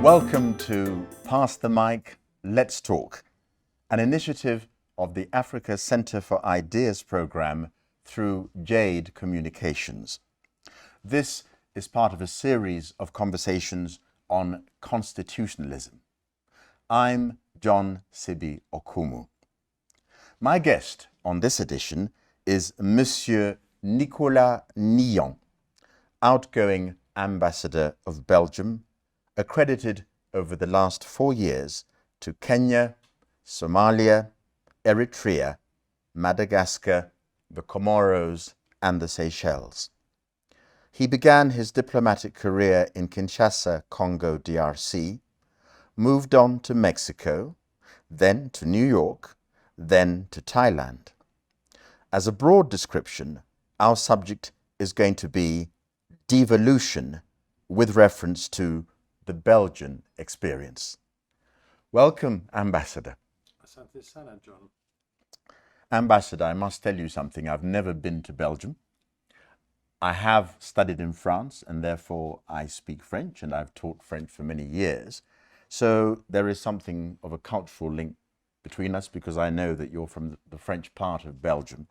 Welcome to Pass the Mic, Let's Talk, an initiative of the Africa Center for Ideas program through Jade Communications. This is part of a series of conversations on constitutionalism. I'm John Sibi Okumu. My guest on this edition is Monsieur Nicolas Nihon, outgoing Ambassador of Belgium, accredited over the last 4 years to Kenya, Somalia, Eritrea, Madagascar, the Comoros, and the Seychelles. He began his diplomatic career in Kinshasa, Congo, DRC, moved on to Mexico, then to New York, then to Thailand. As a broad description, our subject is going to be devolution with reference to the Belgian experience. Welcome, Ambassador. Asante sana, John. Ambassador, I must tell you something. I've never been to Belgium. I have studied in France and therefore I speak French and I've taught French for many years. So there is something of a cultural link between us because I know that you're from the French part of Belgium.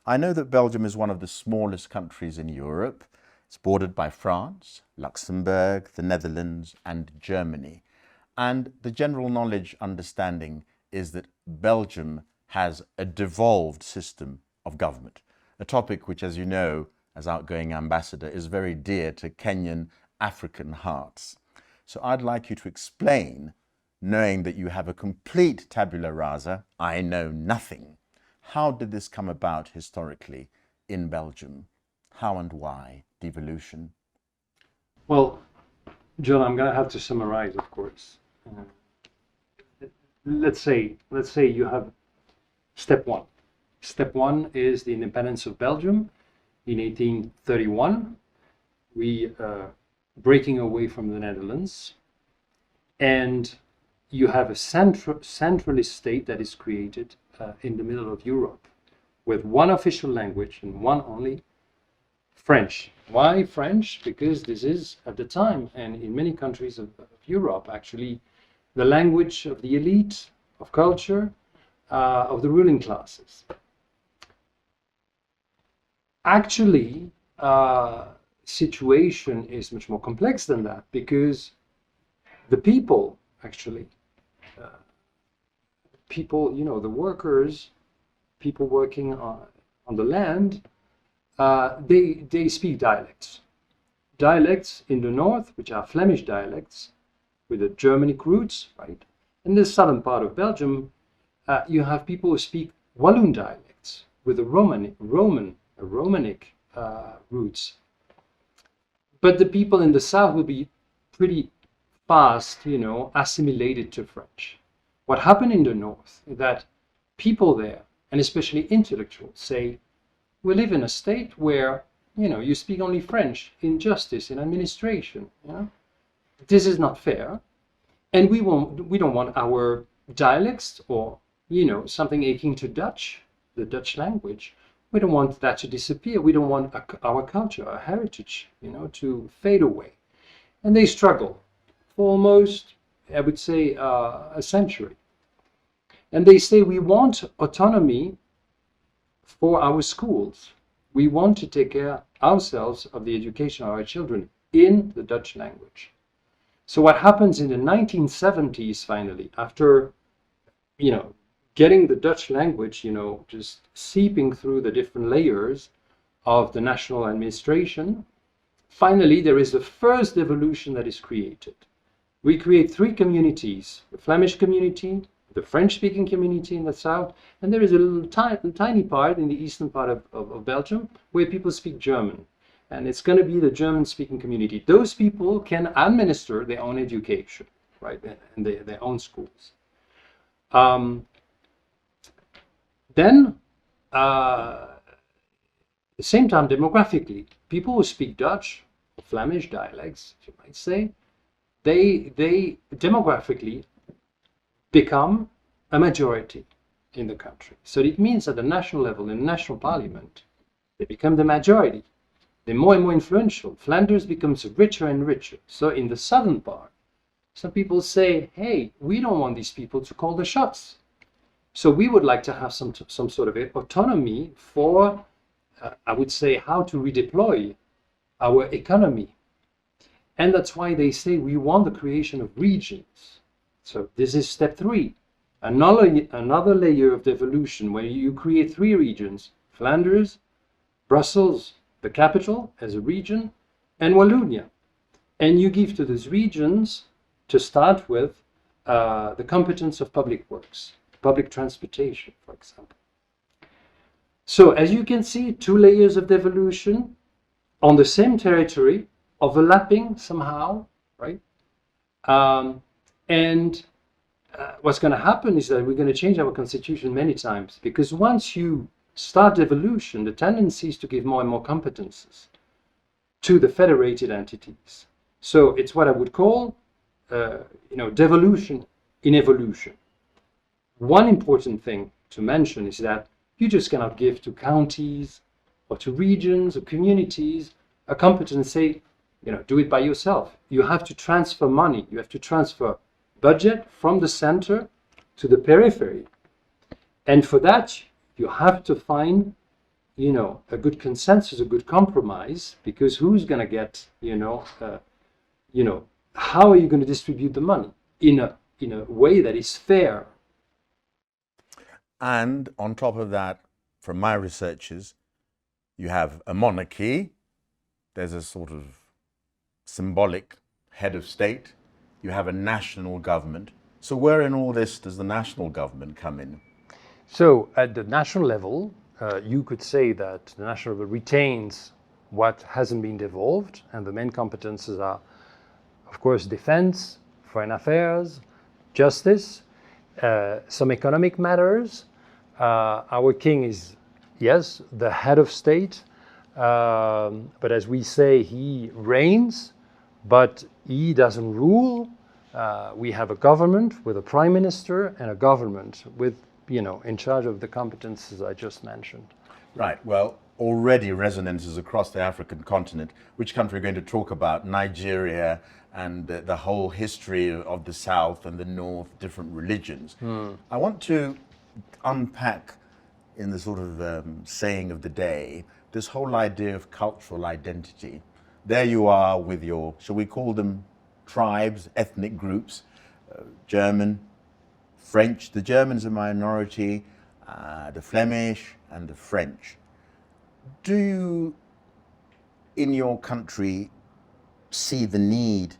I know that Belgium is one of the smallest countries in Europe. It's bordered by France, Luxembourg, the Netherlands, and Germany. And the general knowledge understanding is that Belgium has a devolved system of government, a topic which, as you know, as outgoing ambassador, is very dear to Kenyan African hearts. So I'd like you to explain, knowing that you have a complete tabula rasa, I know nothing. How did this come about historically in Belgium? How and why devolution? Well, John, I'm going to have to summarize, of course. Let's say you have step one. Step one is the independence of Belgium in 1831. We breaking away from the Netherlands, and you have a centralist state that is created in the middle of Europe with one official language and one only, French. Why French? Because this is, at the time, and in many countries of Europe, actually, the language of the elite, of culture, of the ruling classes. Actually, situation is much more complex than that because the people, actually, people, the workers, people working on the land, they speak dialects. Dialects in the north, which are Flemish dialects, with the Germanic roots, right? In the southern part of Belgium, you have people who speak Walloon dialects with the Romanic roots. But the people in the south will be pretty fast, assimilated to French. What happened in the north is that people there, and especially intellectuals, say, we live in a state where, you speak only French in justice, in administration. This is not fair. And we don't want our dialects or, something akin to Dutch, the Dutch language. We don't want that to disappear. We don't want our culture, our heritage, to fade away. And they struggle for almost, I would say, a century. And they say we want autonomy for our schools. We want to take care ourselves of the education of our children in the Dutch language. So what happens in the 1970s, finally, after, getting the Dutch language, just seeping through the different layers of the national administration, finally there is the first devolution that is created. We create 3 communities: the Flemish community, the French-speaking community in the south, and there is a little tiny part in the eastern part of Belgium where people speak German. And it's going to be the German-speaking community. Those people can administer their own education, right, and their own schools. Then, at the same time, demographically, people who speak Dutch, Flemish dialects, you might say, they demographically become a majority in the country. So it means at the national level, in the national parliament, they become the majority. They're more and more influential. Flanders becomes richer and richer. So in the southern part, Some people say, hey, we don't want these people to call the shots. So we would like to have some sort of autonomy for, I would say, how to redeploy our economy. And that's why they say we want the creation of regions. So this is step 3. Another layer of devolution where you create 3 regions: Flanders, Brussels, the capital as a region, and Wallonia. And you give to those regions, to start with, the competence of public works, public transportation, for example. So as you can see, 2 layers of devolution on the same territory, overlapping somehow, right? What's going to happen is that we're going to change our constitution many times, because once you start devolution, the tendency is to give more and more competences to the federated entities. So it's what I would call, devolution in evolution. One important thing to mention is that you just cannot give to counties or to regions or communities a competence, say, do it by yourself. You have to transfer money. You have to transfer budget from the center to the periphery. And for that, you have to find, a good consensus, a good compromise, because who's going to get, how are you going to distribute the money in a way that is fair? And on top of that, from my researches, you have a monarchy. There's a sort of symbolic head of state. You have a national government. So where in all this does the national government come in? So at the national level, you could say that the national level retains what hasn't been devolved, and the main competences are, of course, defense, foreign affairs, justice, some economic matters. Our king is, yes, the head of state, but as we say, he reigns, but he doesn't rule. We have a government with a prime minister and a government with, in charge of the competences I just mentioned. Right. Well, already resonances across the African continent. Which country are we going to talk about? Nigeria and the whole history of the South and the North, different religions. I want to unpack, in the sort of saying of the day, this whole idea of cultural identity. There you are with your, shall we call them tribes, ethnic groups, German, French. The Germans are a minority, the Flemish and the French. Do you, in your country, see the need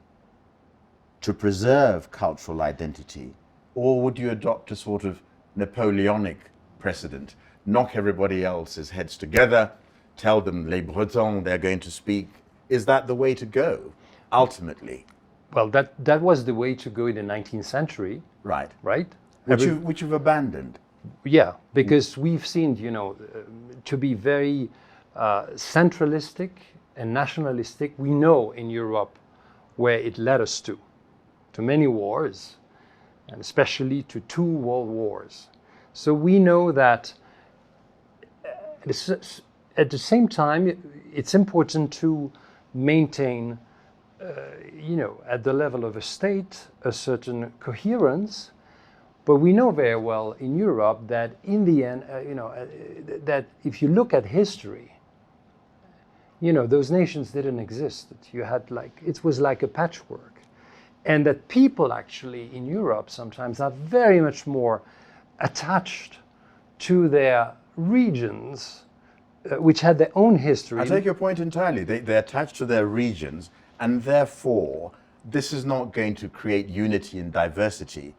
to preserve cultural identity? Or would you adopt a sort of Napoleonic precedent? Knock everybody else's heads together, tell them les Bretons they're going to speak. Is that the way to go, ultimately? Well, that was the way to go in the 19th century. Right. Right? Which you've abandoned. Yeah, because we've seen, to be very centralistic and nationalistic. We know in Europe where it led us to many wars, and especially to 2 world wars. So we know that at the same time, it's important to maintain, at the level of a state, a certain coherence. But we know very well in Europe that in the end, that if you look at history, those nations didn't exist. You had it was like a patchwork. And that people actually in Europe sometimes are very much more attached to their regions, which had their own history. I take your point entirely. They're attached to their regions, and therefore, this is not going to create unity and diversity.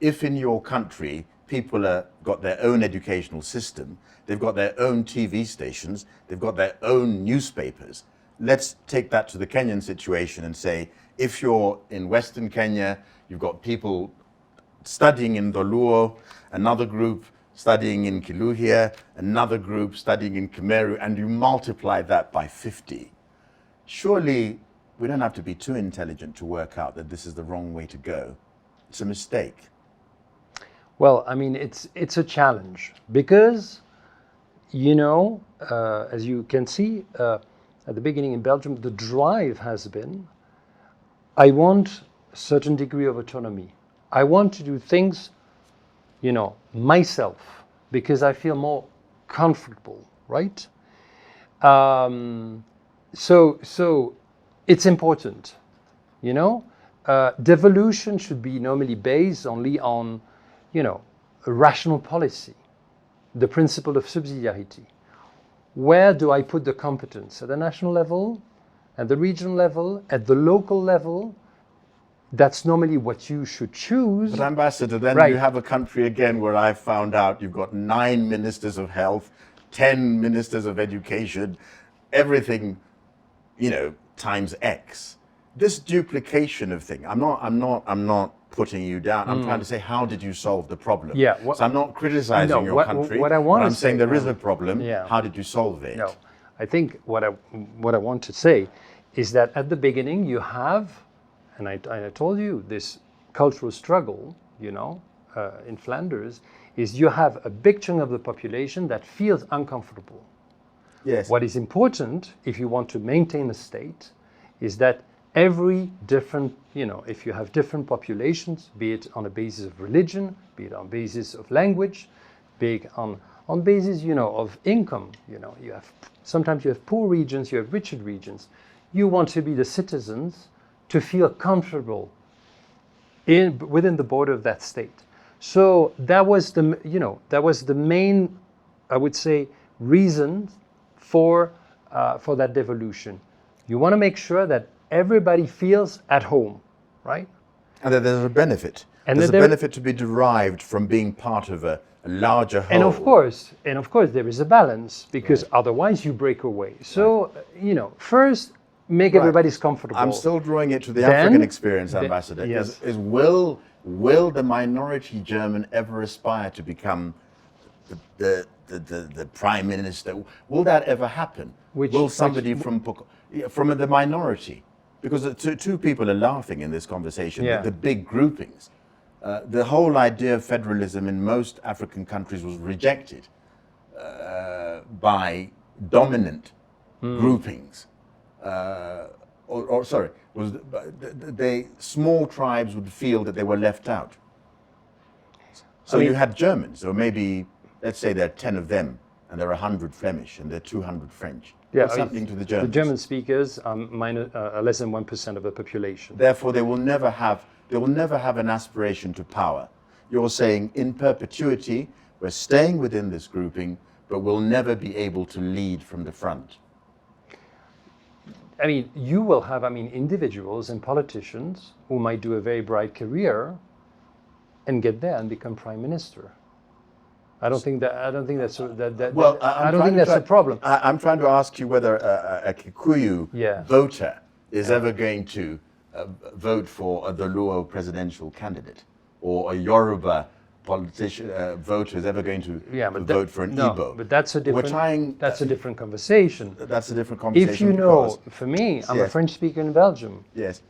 If in your country, people got their own educational system, they've got their own TV stations, they've got their own newspapers. Let's take that to the Kenyan situation and say, if you're in Western Kenya, you've got people studying in Dholuo, another group studying in Kiluhia, another group studying in Kimeru, and you multiply that by 50. Surely we don't have to be too intelligent to work out that this is the wrong way to go. It's a mistake. Well, I mean, it's a challenge because, as you can see at the beginning in Belgium, the drive has been, I want a certain degree of autonomy. I want to do things, myself, because I feel more comfortable, right? So it's important, Devolution should be normally based only on, a rational policy, the principle of subsidiarity. Where do I put the competence? At the national level, at the regional level, at the local level? That's normally what you should choose. But Ambassador, then Right. you have a country again where I found out you've got 9 ministers of health, 10 ministers of education, everything, times X. This duplication of thing, I'm not putting you down. I'm trying to say, how did you solve the problem? Yeah, so I'm not criticizing your country. What I want but to I'm saying say, there is a problem. Yeah. How did you solve it? No, I think what I want to say is that at the beginning you have, and I told you this cultural struggle, in Flanders, is you have a big chunk of the population that feels uncomfortable. Yes. What is important, if you want to maintain a state, is that every different, if you have different populations, be it on a basis of religion, be it on basis of language, be it on basis, of income, sometimes you have poor regions, you have richer regions. You want to be the citizens to feel comfortable within the border of that state. So that was the main, I would say, reason for that devolution. You want to make sure that everybody feels at home, right? And that there's a benefit. And there's a that benefit to be derived from being part of a larger whole. And of course, there is a balance, because otherwise you break away. So, first make everybody's comfortable. I'm still drawing it to the Then- African experience, Ambassador. yes. Will the minority German ever aspire to become the prime minister? Will that ever happen? Will somebody from the minority? Because the two people are laughing in this conversation. Yeah. The big groupings. The whole idea of federalism in most African countries was rejected by dominant groupings. Small tribes would feel that they were left out. So you had Germans, or maybe, let's say there are 10 of them, and there are 100 Flemish, and there are 200 French. What's happening to the Germans? The German speakers are less than 1% of the population. Therefore, they will never have an aspiration to power. You're saying, in perpetuity, we're staying within this grouping, but we'll never be able to lead from the front. You will have, individuals and politicians who might do a very bright career and get there and become prime minister. I don't think that's a problem. I'm trying to ask you whether a Kikuyu voter is ever going to vote for the Luo presidential candidate, or a Yoruba politician voter is ever going to vote for an Igbo. But that's a different. That's a different conversation. That's a different conversation. If you know, for me, I'm a French speaker in Belgium. Yes.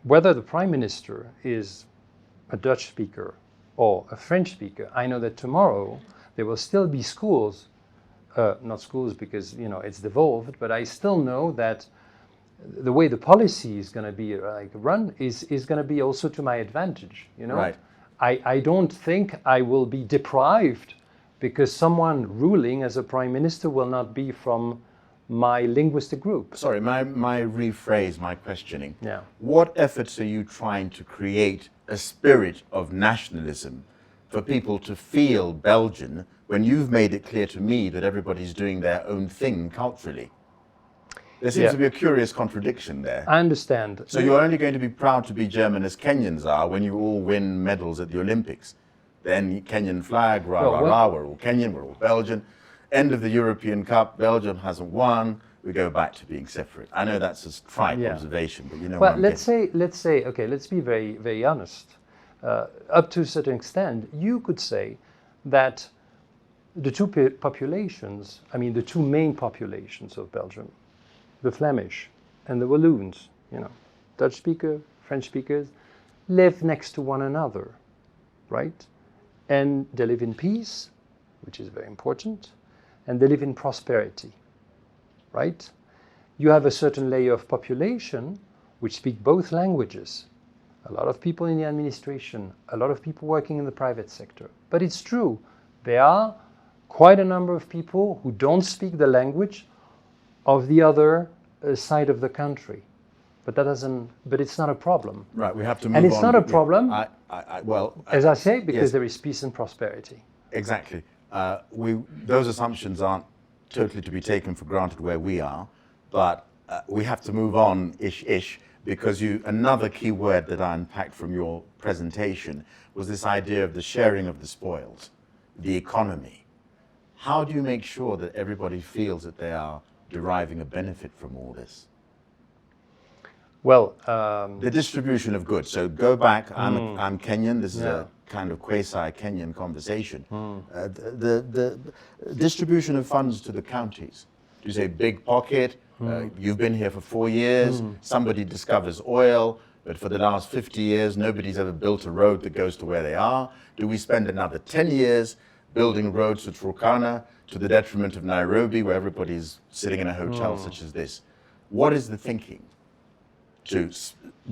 Whether the prime minister is a Dutch speaker or a French speaker, I know that tomorrow there will still be schools, not schools because it's devolved, but I still know that the way the policy is going to be run is going to be also to my advantage. Right. I don't think I will be deprived because someone ruling as a prime minister will not be from my linguistic group. Sorry, my rephrase, my questioning. Yeah. What efforts are you trying to create a spirit of nationalism for people to feel Belgian when you've made it clear to me that everybody's doing their own thing culturally? There seems to be a curious contradiction there. I understand. So you're only going to be proud to be German as Kenyans are when you all win medals at the Olympics. Then Kenyan flag, rah, rah, rah, we're all Kenyan, we're all Belgian. End of the European Cup, Belgium hasn't won, we go back to being separate. I know that's a trite observation, but you know what I'm let's say, okay, let's be very, very honest. Up to a certain extent, you could say that the two populations, the two main populations of Belgium, the Flemish and the Walloons, Dutch speaker, French speakers, live next to one another, right? And they live in peace, which is very important, and they live in prosperity, right? You have a certain layer of population which speak both languages, a lot of people in the administration, a lot of people working in the private sector. But it's true, there are quite a number of people who don't speak the language of the other side of the country. But that doesn't. But it's not a problem. Right, we have to move on. And it's not a problem, as I say, because yes. there is peace and prosperity. Exactly. Those assumptions aren't totally to be taken for granted where we are, but we have to move on ish, because another key word that I unpacked from your presentation was this idea of the sharing of the spoils, the economy. How do you make sure that everybody feels that they are deriving a benefit from all this? Well, the distribution of goods. So go back, I'm Kenyan, this is a kind of quasi-Kenyan conversation. The distribution of funds to the counties. You say big pocket, you've been here for 4 years, somebody discovers oil, but for the last 50 years, nobody's ever built a road that goes to where they are. Do we spend another 10 years building roads to Turkana to the detriment of Nairobi, where everybody's sitting in a hotel such as this? What is the thinking to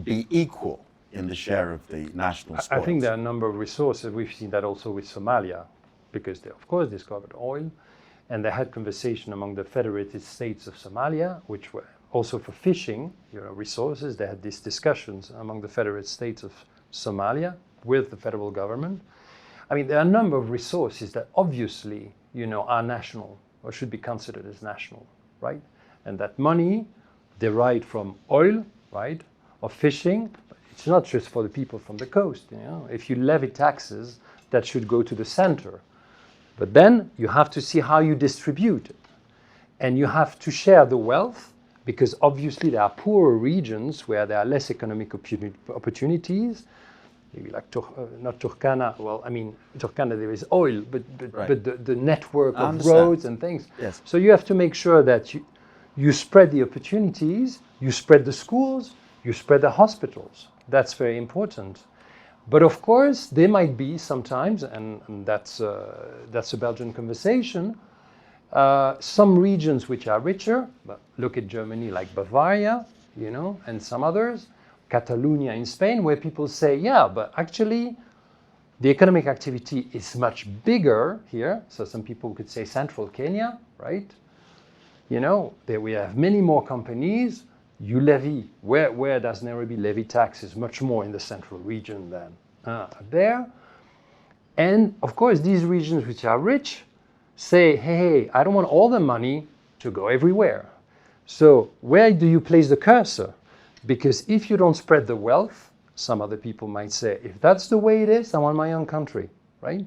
be equal in the share of the national spoils? I think there are a number of resources. We've seen that also with Somalia, because they, of course, discovered oil, and they had conversation among the federated states of Somalia, which were also for fishing, resources. They had these discussions among the federated states of Somalia with the federal government. I mean, there are a number of resources that obviously, are national or should be considered as national, right? And that money derived from oil, right, or fishing, it's not just for the people from the coast. If you levy taxes, that should go to the center. But then you have to see how you distribute it. And you have to share the wealth, because obviously there are poorer regions where there are less economic opportunities. Maybe like not Turkana. Well, I mean, Turkana there is oil, but the network of roads and things. Yes. So you have to make sure that you spread the opportunities, you spread the schools, you spread the hospitals. That's very important. But of course, there might be sometimes, and that's a Belgian conversation, some regions which are richer. But look at Germany, like Bavaria, and some others. Catalonia in Spain, where people say, yeah, but actually the economic activity is much bigger here. So some people could say central Kenya, right? There we have many more companies. You levy, where does Nairobi levy taxes? Much more in the central region than there. And of course, these regions which are rich say, hey, I don't want all the money to go everywhere. So where do you place the cursor? Because if you don't spread the wealth, some other people might say, if that's the way it is, I want my own country, right?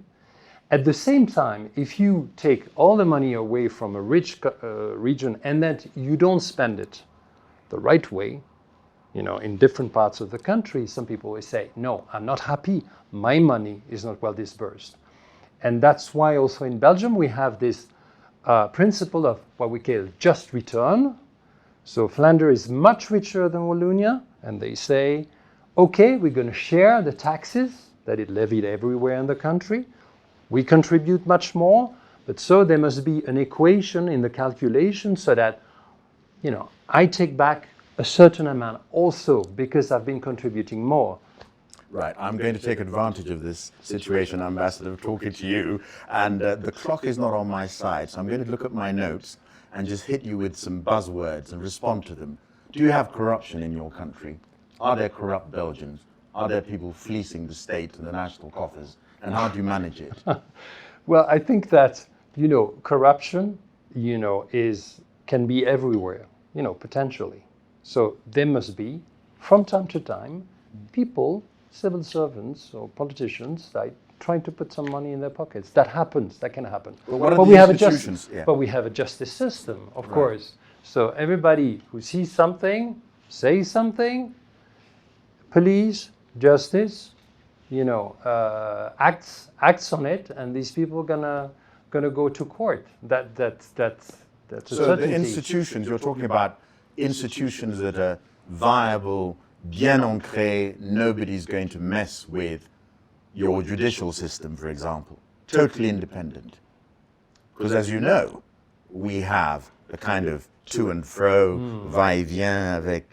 At the same time, if you take all the money away from a rich region and that you don't spend it the right way, in different parts of the country, some people will say, no, I'm not happy. My money is not well dispersed. And that's why also in Belgium, we have this principle of what we call just return. So Flanders is much richer than Wallonia, and they say, okay, we're going to share the taxes that it levied everywhere in the country. We contribute much more, but so there must be an equation in the calculation so that, I take back a certain amount also because I've been contributing more. Right, I'm going to take advantage of this situation, Ambassador, talking to you, and the clock is not on my side, so I'm going to look at my notes and just hit you with some buzzwords and respond to them. Do you have corruption in your country? Are there corrupt Belgians? Are there people fleecing the state and the national coffers? And how do you manage it? Well, I think that, corruption, can be everywhere, potentially. So there must be, from time to time, people, civil servants or politicians, like trying to put some money in their pockets. That happens. That can happen. But we have a justice system, of course. So everybody who sees something, says something, police, justice, acts on it, and these people are gonna go to court. That's a so certainty. The institutions, you're talking about institutions that are viable, bien ancré, nobody's going to mess with your judicial system, for example, totally independent. Because as you know, we have a kind of to and fro, va-et-vient avec,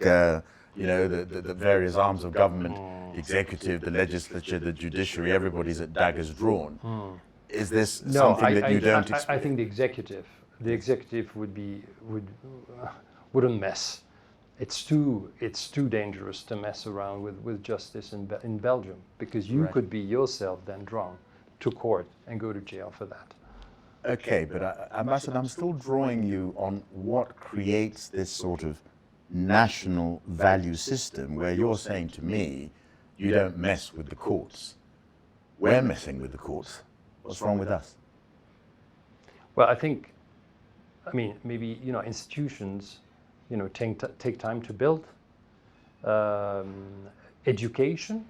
you know, the various arms of government, the executive, the legislature, the judiciary, everybody's at daggers drawn. Is this something that you don't expect? I think the executive wouldn't mess. It's too dangerous to mess around with justice in Belgium, because you Right. could be yourself then drawn to court and go to jail for that. Okay, but Ambassador, I'm still drawing you on what creates this sort of national value system where you're saying to me, you don't mess with the courts. We're messing with the courts. What's wrong with us? Well, I mean, maybe, you know, institutions, you know, take time to build. Education,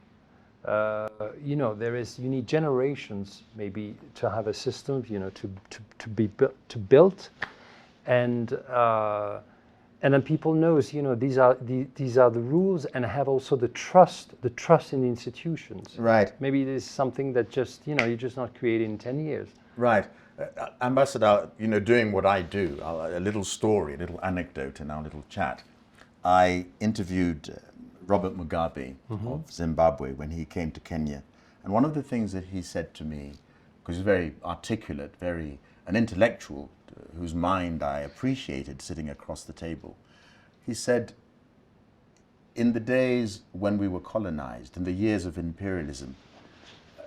you know, you need generations maybe to have a system, you know, to build, and then people knows, you know, these are the rules, and have also the trust in the institutions. Right. Maybe it is something that just, you know, you're just not creating in 10 years. Right. Ambassador, you know, doing what I do, a little story, a little anecdote in our little chat. I interviewed Robert Mugabe of Zimbabwe when he came to Kenya. And one of the things that he said to me, because he's very articulate, an intellectual whose mind I appreciated sitting across the table, he said, in the days when we were colonized, in the years of imperialism,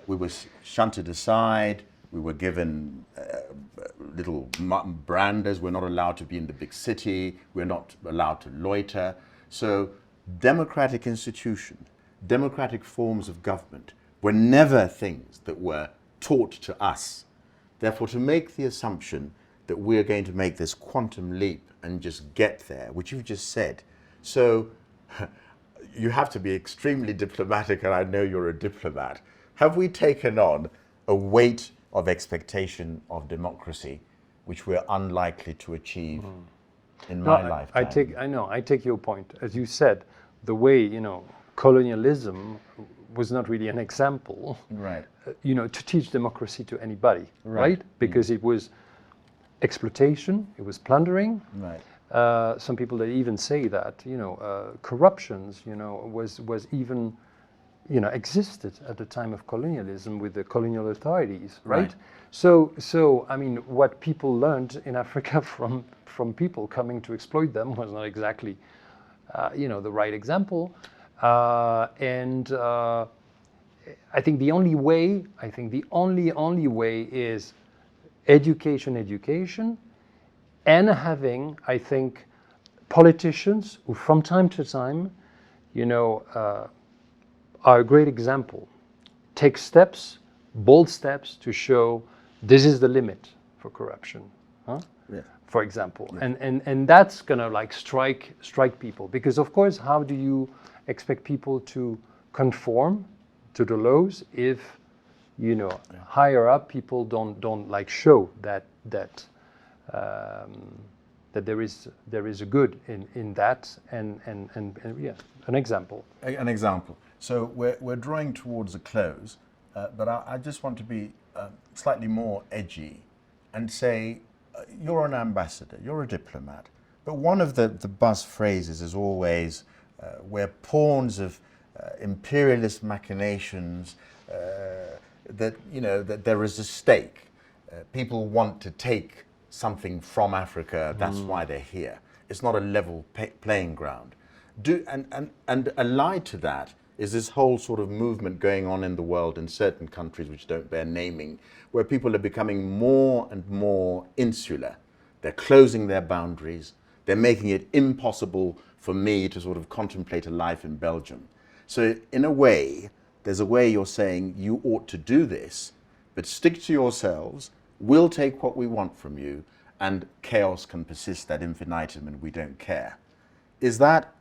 we were shunted aside, we were given little branders, we're not allowed to be in the big city, we're not allowed to loiter. So democratic institutions, democratic forms of government were never things that were taught to us. Therefore, to make the assumption that we're going to make this quantum leap and just get there, which you've just said, so you have to be extremely diplomatic, and I know you're a diplomat. Have we taken on a weight of expectation of democracy which we're unlikely to achieve in my lifetime? I take your point. As you said, the way, you know, colonialism was not really an example, Right. You know, to teach democracy to anybody, right? Because it was exploitation, it was plundering. Right. Some people that even say that, you know, corruptions, you know, was even, you know, existed at the time of colonialism with the colonial authorities, right? So I mean, what people learned in Africa from people coming to exploit them was not exactly, you know, the right example. I think the only way, only way is education, and having, I think, politicians who from time to time, you know, are a great example. Take steps, bold steps, to show this is the limit for corruption, huh? Yeah. For example. Yeah. And that's gonna like strike people, because of course, how do you expect people to conform to the laws if, you know, higher up people don't like show that there is a good in that, and yeah, an example. An example. So we're drawing towards a close, but I just want to be slightly more edgy and say, you're an ambassador, you're a diplomat, but one of the buzz phrases is always, we're pawns of imperialist machinations, that, you know, that there is a stake. People want to take something from Africa, that's why they're here. It's not a level playing ground. And allied to that is this whole sort of movement going on in the world in certain countries which don't bear naming, where people are becoming more and more insular. They're closing their boundaries. They're making it impossible for me to sort of contemplate a life in Belgium. So in a way, there's a way you're saying you ought to do this, but stick to yourselves. We'll take what we want from you, and chaos can persist ad infinitum, and we don't care. Is that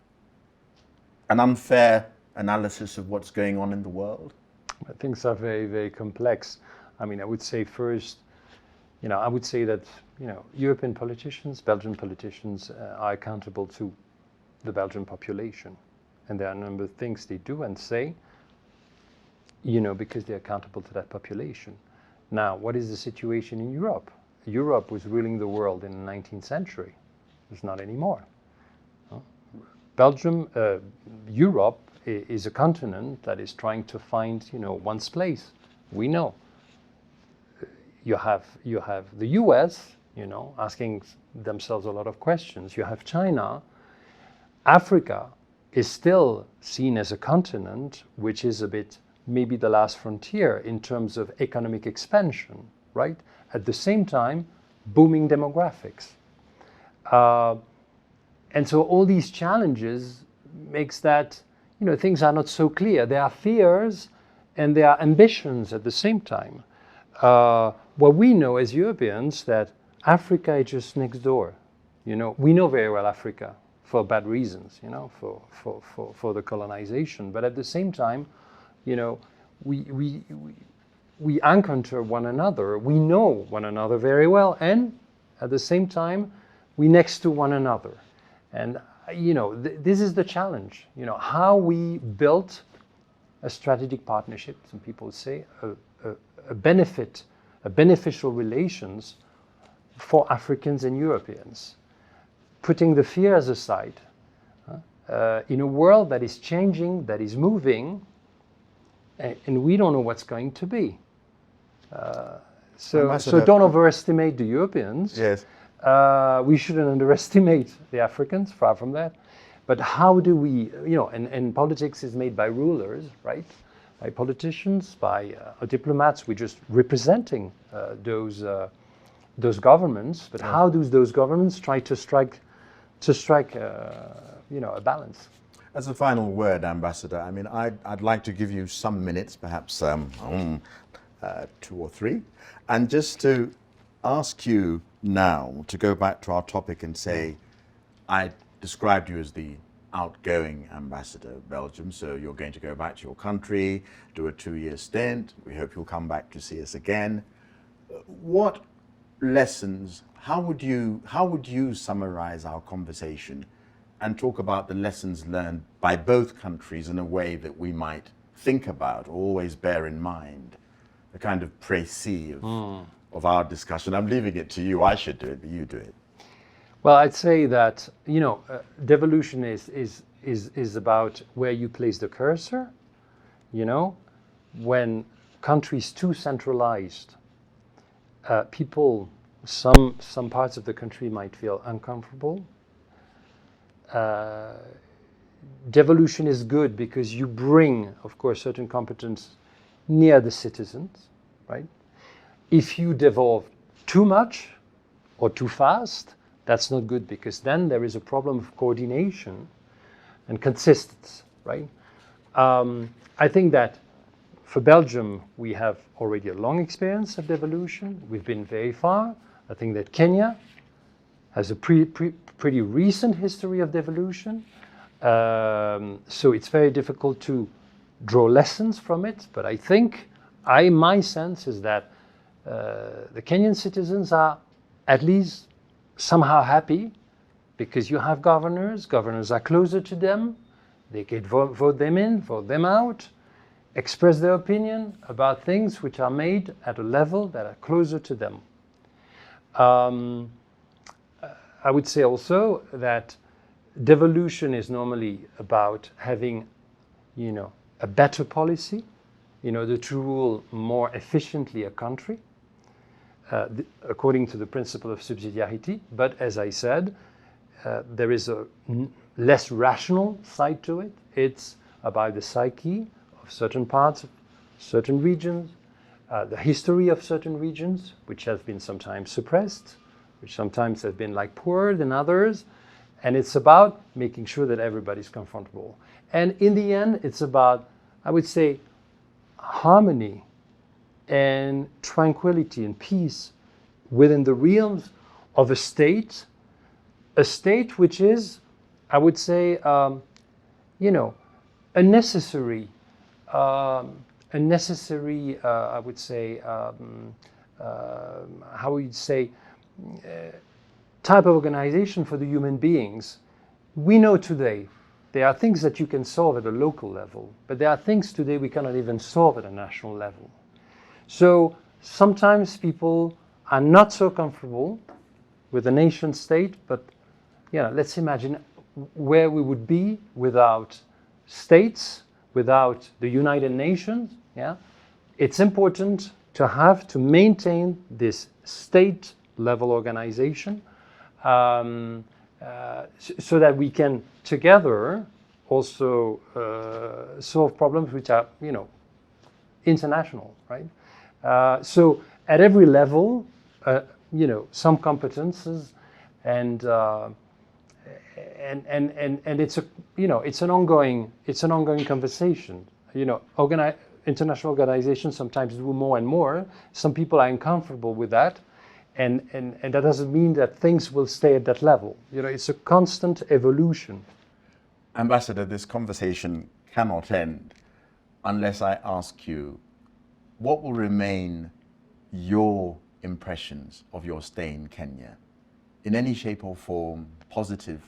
an unfair analysis of what's going on in the world? Things are very, very complex. I mean, I would say first, you know, I would say that, you know, European politicians, Belgian politicians are accountable to the Belgian population. And there are a number of things they do and say, you know, because they're accountable to that population. Now, what is the situation in Europe? Europe was ruling the world in the 19th century. It's not anymore. Belgium, Europe is a continent that is trying to find, one's place. We know. You have the US, asking themselves a lot of questions. You have China. Africa is still seen as a continent which is a bit maybe the last frontier in terms of economic expansion, right? At the same time, booming demographics. And so all these challenges makes that, things are not so clear. There are fears and there are ambitions at the same time. What we know as Europeans that Africa is just next door. We know very well Africa for bad reasons, for the colonization. But at the same time, we encounter one another. We know one another very well, and at the same time, we next to one another. And this is the challenge. How we built a strategic partnership. Some people say a beneficial relations for Africans and Europeans, putting the fears aside. In a world that is changing, that is moving, and we don't know what's going to be. So don't overestimate the Europeans. Yes. We shouldn't underestimate the Africans, far from that. But how do we, and politics is made by rulers, right? By politicians, by diplomats. We're just representing those governments. But how do those governments try to strike a balance? As a final word, Ambassador, I mean, I'd like to give you some minutes, perhaps 2 or 3, and just to ask you now to go back to our topic and say, I described you as the outgoing ambassador of Belgium, so you're going to go back to your country, do a 2-year stint. We hope you'll come back to see us again. What lessons, how would you summarize our conversation and talk about the lessons learned by both countries in a way that we might think about, or always bear in mind, the kind of précis of our discussion? I'm leaving it to you. I should do it, but you do it. Well, I'd say that, devolution is about where you place the cursor. When countries too centralized, people, some parts of the country might feel uncomfortable. Devolution is good because you bring, of course, certain competence near the citizens, right? If you devolve too much or too fast, that's not good, because then there is a problem of coordination and consistency, right? I think that for Belgium, we have already a long experience of devolution. We've been very far. I think that Kenya has a pretty recent history of devolution. So it's very difficult to draw lessons from it. But I think, my sense is that the Kenyan citizens are at least somehow happy, because you have governors are closer to them, they can vote them in, vote them out, express their opinion about things which are made at a level that are closer to them. I would say also that devolution is normally about having, a better policy, to rule more efficiently a country, according to the principle of subsidiarity. But as I said, there is a less rational side to it. It's about the psyche of certain parts, of certain regions, the history of certain regions, which has been sometimes suppressed, which sometimes have been poorer than others. And it's about making sure that everybody's comfortable. And in the end, it's about, I would say, harmony and tranquility and peace within the realms of a state which is, I would say, a necessary, I would say, how would you say, type of organization for the human beings. We know today there are things that you can solve at a local level, but there are things today we cannot even solve at a national level. So sometimes people are not so comfortable with a nation state, but let's imagine where we would be without states, without the United Nations. Yeah, it's important to maintain this state-level organization, so that we can together also solve problems which are, international, right? So at every level, some competences, and it's a, it's an ongoing conversation. International organizations sometimes do more and more. Some people are uncomfortable with that, and that doesn't mean that things will stay at that level. It's a constant evolution. Ambassador, this conversation cannot end unless I ask you, what will remain your impressions of your stay in Kenya, in any shape or form, positive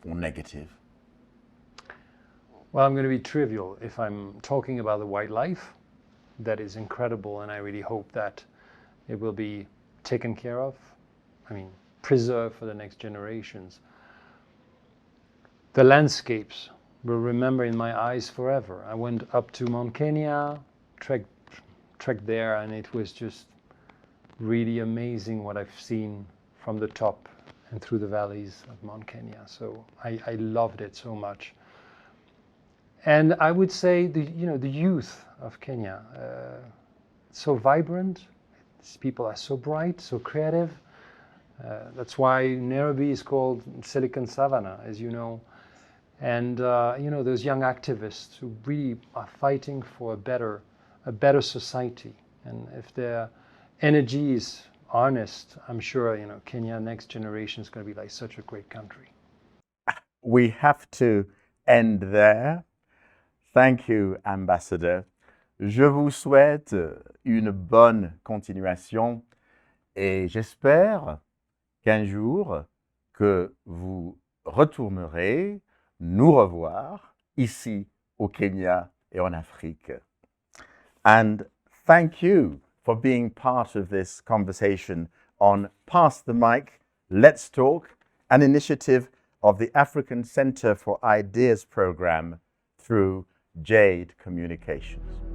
or negative? Well, I'm going to be trivial if I'm talking about the wildlife. That is incredible, and I really hope that it will be taken care of. Preserved for the next generations. The landscapes will remember in my eyes forever. I went up to Mount Kenya, trekked there, and it was just really amazing what I've seen from the top and through the valleys of Mount Kenya. So I loved it so much. And I would say the youth of Kenya, so vibrant. These people are so bright, so creative. That's why Nairobi is called Silicon Savannah, as you know. And those young activists who really are fighting for a better society. And if their energy is honest, I'm sure Kenya next generation is going to be like such a great country. We have to end there. Thank you, Ambassador. Je vous souhaite une bonne continuation et j'espère qu'un jour que vous retournerez nous revoir ici au Kenya et en Afrique. And thank you for being part of this conversation on Pass the Mic, Let's Talk, an initiative of the African Center for Ideas program through Jade Communications.